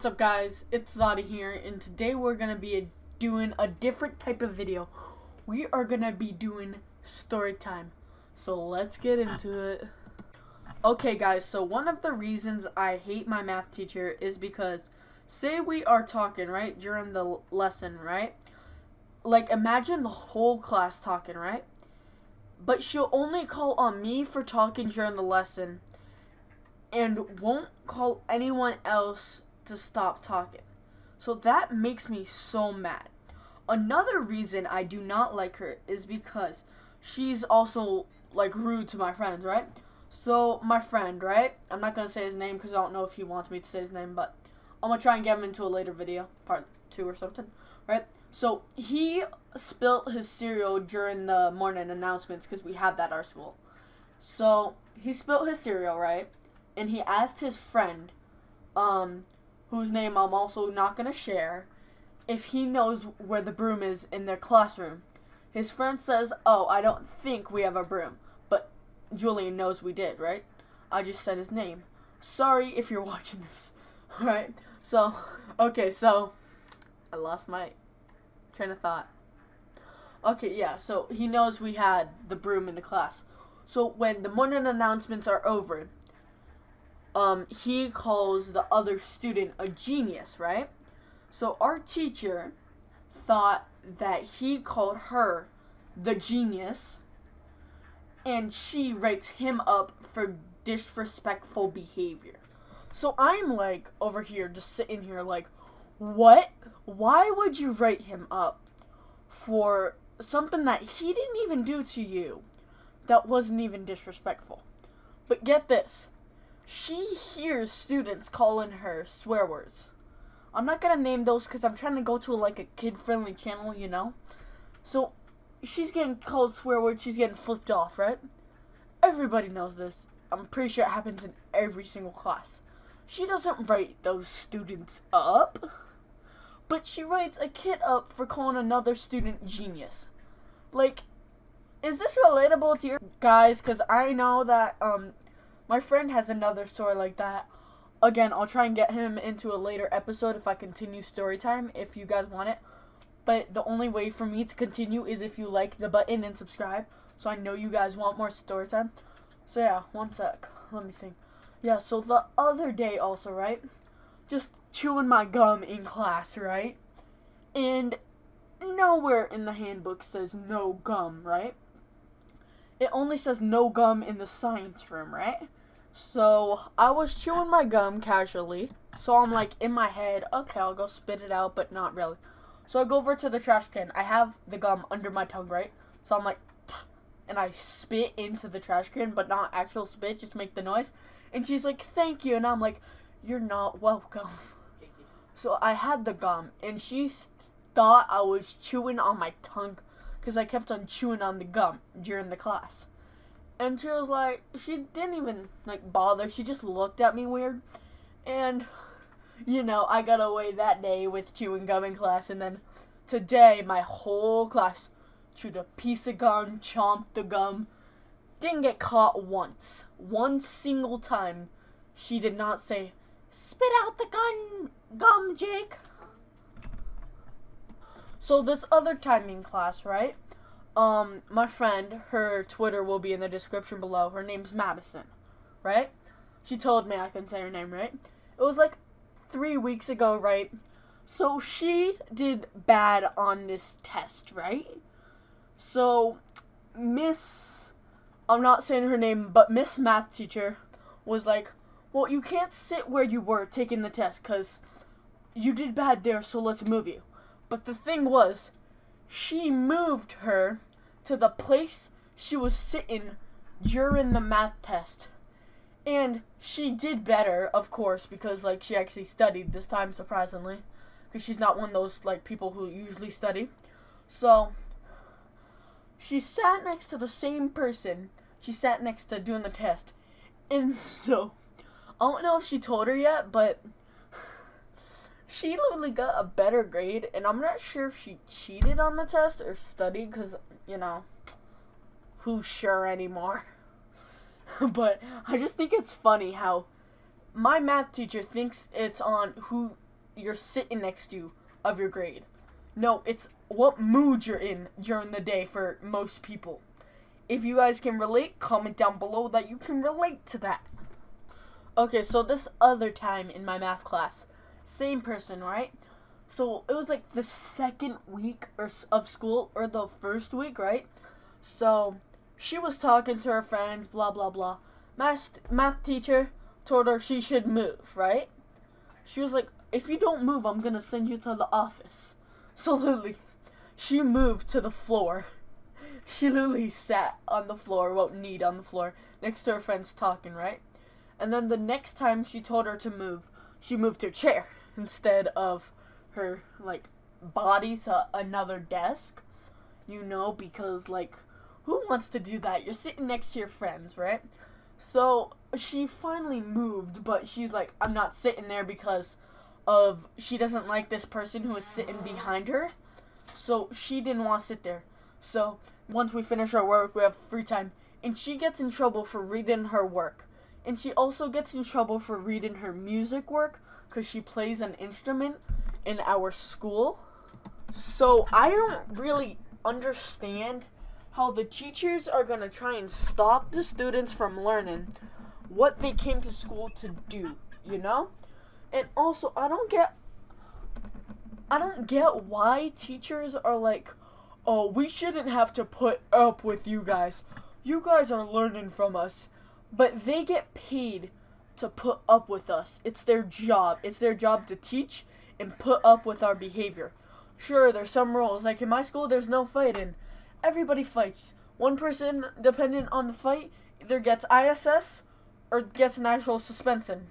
What's up, guys? It's Zadi here, and today we're gonna be doing a different type of video. We are gonna be doing story time. So let's get into it. Okay, guys, so one of the reasons I hate my math teacher is because, say we are talking, right, during the lesson, right? Like, imagine the whole class talking, right? But she'll only call on me for talking during the lesson and won't call anyone else to stop talking. So that makes me so mad. Another reason I do not like her is because she's also like rude to my friends, right? So my friend, right? I'm not gonna say his name because I don't know if he wants me to say his name, but I'm gonna try and get him into a later video, part 2 or something, right? So he spilt his cereal during the morning announcements because we have that at our school. So he spilt his cereal, right? And he asked his friend, whose name I'm also not going to share, if he knows where the broom is in their classroom. His friend says, "Oh, I don't think we have a broom." But Julian knows we did, right? I just said his name. Sorry if you're watching this, right? So, okay, so I lost my train of thought. Okay, yeah, so he knows we had the broom in the class. So when the morning announcements are over, he calls the other student a genius, right? So our teacher thought that he called her the genius, and she writes him up for disrespectful behavior. So I'm like over here just sitting here like, what? Why would you write him up for something that he didn't even do to you that wasn't even disrespectful? But get this. She hears students calling her swear words. I'm not gonna name those because I'm trying to go to like a kid-friendly channel, you know? So, she's getting called swear words, she's getting flipped off, right? Everybody knows this. I'm pretty sure it happens in every single class. She doesn't write those students up, but she writes a kid up for calling another student genius. Like, is this relatable to you guys? Because I know that, my friend has another story like that. Again, I'll try and get him into a later episode if I continue story time, if you guys want it. But the only way for me to continue is if you like the button and subscribe. So I know you guys want more story time. So yeah, one sec. Let me think. Yeah, so the other day also, right? Just chewing my gum in class, right? And nowhere in the handbook says no gum, right? It only says no gum in the science room, right? So I was chewing my gum casually. So I'm like in my head, okay, I'll go spit it out, but not really. So I go over to the trash can. I have the gum under my tongue, right? So I'm like, and I spit into the trash can, but not actual spit, just make the noise. And she's like, "Thank you." And I'm like, "You're not welcome." So I had the gum, and she thought I was chewing on my tongue because I kept on chewing on the gum during the class. And she was like, she didn't even, like, bother. She just looked at me weird. And, you know, I got away that day with chewing gum in class. And then today, my whole class chewed a piece of gum, chomped the gum. Didn't get caught once. One single time, she did not say, "Spit out the gum, Jake." So this other time in class, right? My friend, her Twitter will be in the description below. Her name's Madison, right? She told me I couldn't say her name, right? It was like 3 weeks ago, right? So she did bad on this test, right? So I'm not saying her name, but Miss Math teacher was like, "Well, you can't sit where you were taking the test because you did bad there, so let's move you." But the thing was, she moved her to the place she was sitting during the math test. And she did better, of course, because, like, she actually studied this time, surprisingly. Because she's not one of those, like, people who usually study. So, she sat next to the same person she sat next to doing the test. And so, I don't know if she told her yet, but she literally got a better grade, and I'm not sure if she cheated on the test or studied, because, you know, who's sure anymore? But I just think it's funny how my math teacher thinks it's on who you're sitting next to of your grade. No, it's what mood you're in during the day for most people. If you guys can relate, comment down below that you can relate to that. Okay, so this other time in my math class, same person, right? So it was like the second week of school, or the first week, right? So she was talking to her friends, blah, blah, blah. Math teacher told her she should move, right? She was like, if you don't move, I'm going to send you to the office. So literally, she moved to the floor. She literally sat on the floor, knee on the floor, next to her friends talking, right? And then the next time she told her to move, she moved her chair instead of her, like, body to another desk. You know, because, like, who wants to do that? You're sitting next to your friends, right? So she finally moved, but she's like, I'm not sitting there because of she doesn't like this person who is sitting behind her. So she didn't want to sit there. So once we finish our work, we have free time. And she gets in trouble for reading her work. And she also gets in trouble for reading her music work because she plays an instrument in our school. So I don't really understand how the teachers are going to try and stop the students from learning what they came to school to do, you know? And also, I don't get why teachers are like, oh, we shouldn't have to put up with you guys. You guys are learning from us. But they get paid to put up with us. It's their job. It's their job to teach and put up with our behavior. Sure, there's some rules. Like in my school, there's no fighting. Everybody fights. One person, depending on the fight, either gets ISS or gets an actual suspension.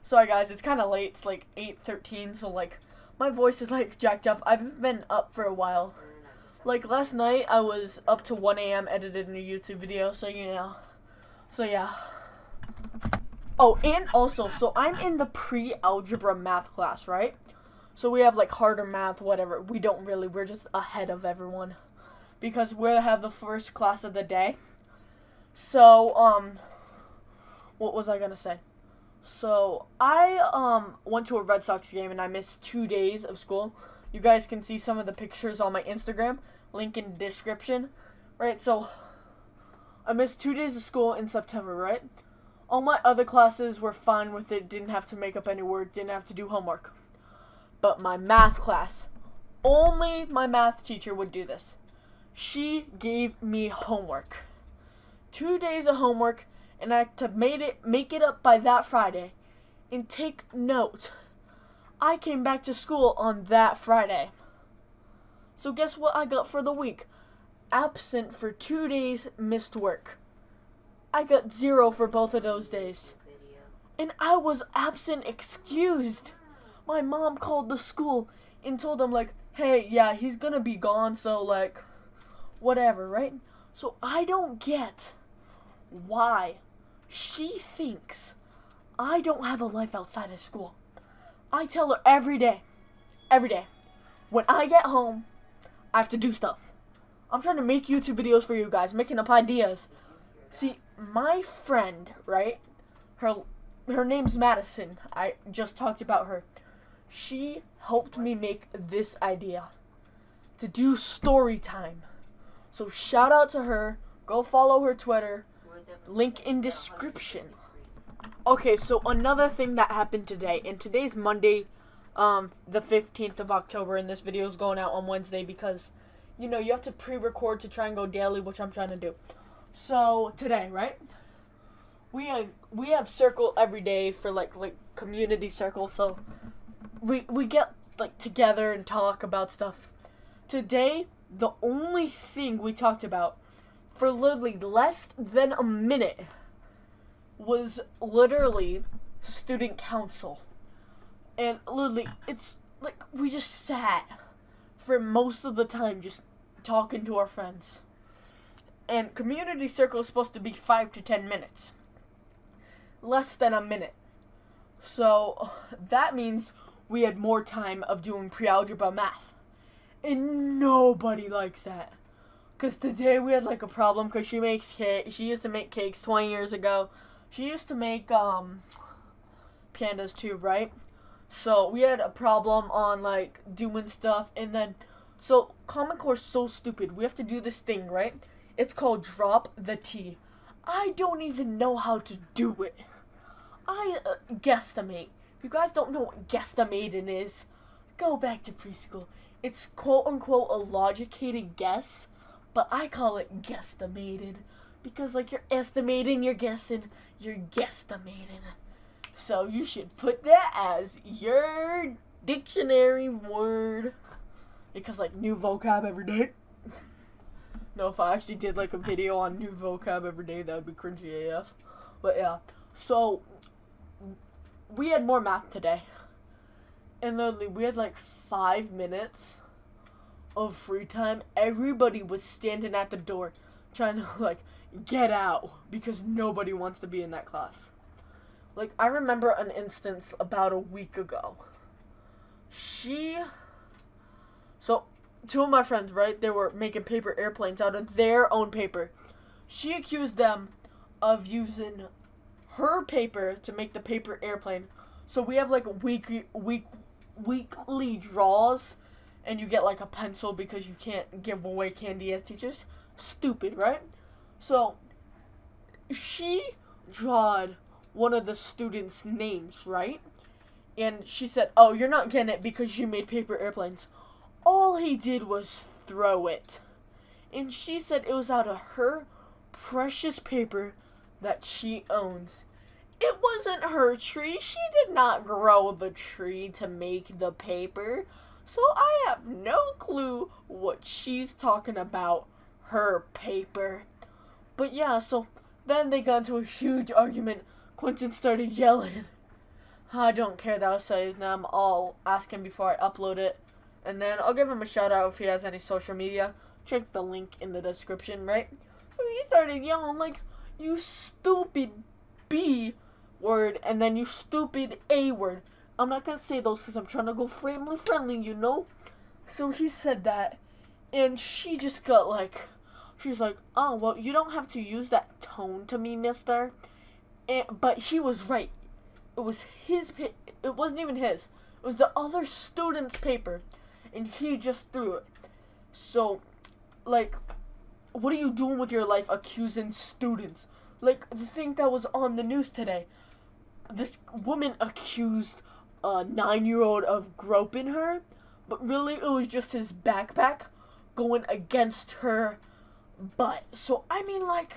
Sorry guys, it's kind of late. It's like 8:13, so like my voice is like jacked up. I've been up for a while. Like last night, I was up to 1 a.m. editing a YouTube video, so you know. So yeah. Oh, and also, so I'm in the pre-algebra math class, right? So we have like harder math, whatever. We're just ahead of everyone. Because we have the first class of the day. So, what was I gonna say? So, I, went to a Red Sox game and I missed 2 days of school. You guys can see some of the pictures on my Instagram. Link in description. Right, so, I missed 2 days of school in September, right? All my other classes were fine with it. Didn't have to make up any work. Didn't have to do homework. But my math class, only my math teacher would do this. She gave me homework. 2 days of homework, and I had to make it up by that Friday. And take note, I came back to school on that Friday. So guess what I got for the week? Absent for 2 days, missed work. I got 0 for both of those days. And I was absent excused. My mom called the school and told them, like, hey, yeah, he's gonna be gone, so, like, whatever, right? So I don't get why she thinks I don't have a life outside of school. I tell her every day, when I get home, I have to do stuff. I'm trying to make YouTube videos for you guys, making up ideas. See, my friend, right, her name's Madison. I just talked about her. She helped me make this idea to do story time. So shout out to her. Go follow her Twitter. Link in description. Okay, so another thing that happened today, and today's Monday, the 15th of October, and this video is going out on Wednesday because, you know, you have to pre-record to try and go daily, which I'm trying to do. So today, right? We have circle every day for like community circle, so we get like together and talk about stuff. Today, the only thing we talked about for literally less than a minute was literally student council. And literally, it's like we just sat for most of the time just talking to our friends. And community circle is supposed to be 5 to 10 minutes. Less than a minute. So that means we had more time of doing pre-algebra math. And nobody likes that. Because today we had like a problem because she makes cake. She used to make cakes 20 years ago. She used to make piano Canada's too, right? So we had a problem on like doing stuff, and then so Common Core is so stupid. We have to do this thing, right? It's called drop the T. I don't even know how to do it. I guesstimate. If you guys don't know what guesstimating is, go back to preschool. It's quote unquote a logicated guess, but I call it guesstimated because like you're estimating, you're guessing, you're guesstimating. So you should put that as your dictionary word because like new vocab every day. No, if I actually did like a video on new vocab every day, that would be cringy AF. But yeah, so we had more math today. And literally, we had like 5 minutes of free time. Everybody was standing at the door trying to like get out because nobody wants to be in that class. Like, I remember an instance about a week ago. So, two of my friends, right, they were making paper airplanes out of their own paper. She accused them of using her paper to make the paper airplane. So we have like weekly draws, and you get like a pencil because you can't give away candy as teachers. Stupid, right? So she drawed one of the students' names, right? And she said, "Oh, you're not getting it because you made paper airplanes." All he did was throw it. And she said it was out of her precious paper that she owns. It wasn't her tree. She did not grow the tree to make the paper. So I have no clue what she's talking about. Her paper. But yeah, so then they got into a huge argument. Quentin started yelling. I don't care that I say his name. I'll ask him before I upload it. And then I'll give him a shout out if he has any social media. Check the link in the description, right? So he started yelling like, "You stupid B word," and then "you stupid A word." I'm not gonna say those because I'm trying to go family friendly, you know? So he said that, and she just got like, she's like, "Oh, well, you don't have to use that tone to me, mister." But he was right. It was his it wasn't even his. It was the other student's paper. And he just threw it. So, like, what are you doing with your life accusing students? Like, the thing that was on the news today. This woman accused a 9-year-old of groping her. But really, it was just his backpack going against her butt. So, I mean, like,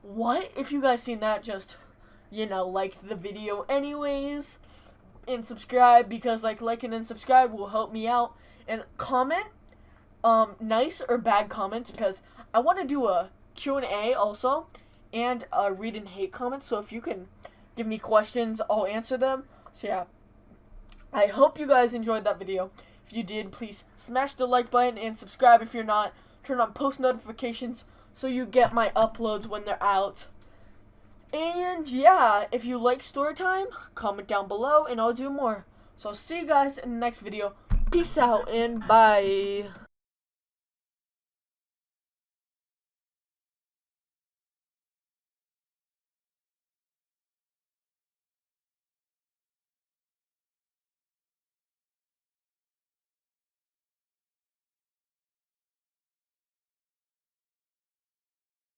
what? If you guys seen that, just, you know, like the video anyways. And subscribe because, like, liking and subscribe will help me out. And comment nice or bad comments because I want to do a Q&A also and read and hate comments. So if you can give me questions, I'll answer them. So yeah, I hope you guys enjoyed that video. If you did, please smash the like button and subscribe if you're not. Turn on post notifications so you get my uploads when they're out. And yeah, if you like Storytime, comment down below and I'll do more. So I'll see you guys in the next video. Peace out and bye.